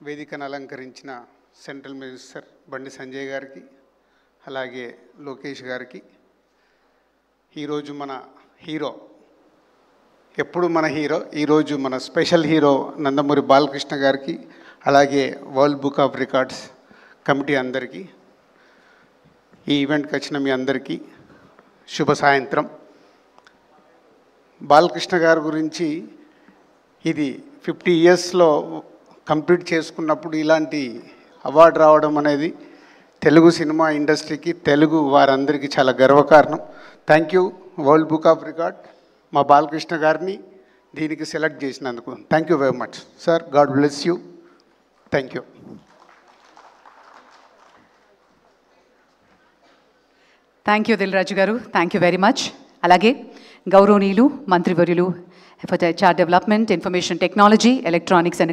వేదికను అలంకరించిన central minister Bandi Sanjay గారికి, అలాగే లోకేష్ గారికి, ఈరోజు మన హీరో, ఎప్పుడు మన హీరో, ఈరోజు మన స్పెషల్ హీరో నందమూరి బాలకృష్ణ గారికి, అలాగే world book of records committee అందరికీ, ఈ ఈవెంట్కి వచ్చిన మీ అందరికీ శుభ సాయంత్రం. బాలకృష్ణ గారి గురించి ఇది 50 ఇయర్స్లో కంప్లీట్ చేసుకున్నప్పుడు ఇలాంటి అవార్డు రావడం అనేది తెలుగు సినిమా ఇండస్ట్రీకి, తెలుగు వారందరికీ చాలా గర్వకారణం. Thank you world book of record మా బాలకృష్ణ గారిని దీనికి సెలెక్ట్ చేసినందుకు. Thank you very much sir. God bless you. Thank you. Thank you Dil Raju గారు. Thank you very much. అలాగే గౌరవనీయులు మంత్రివర్యులు for HR development, information technology, electronics and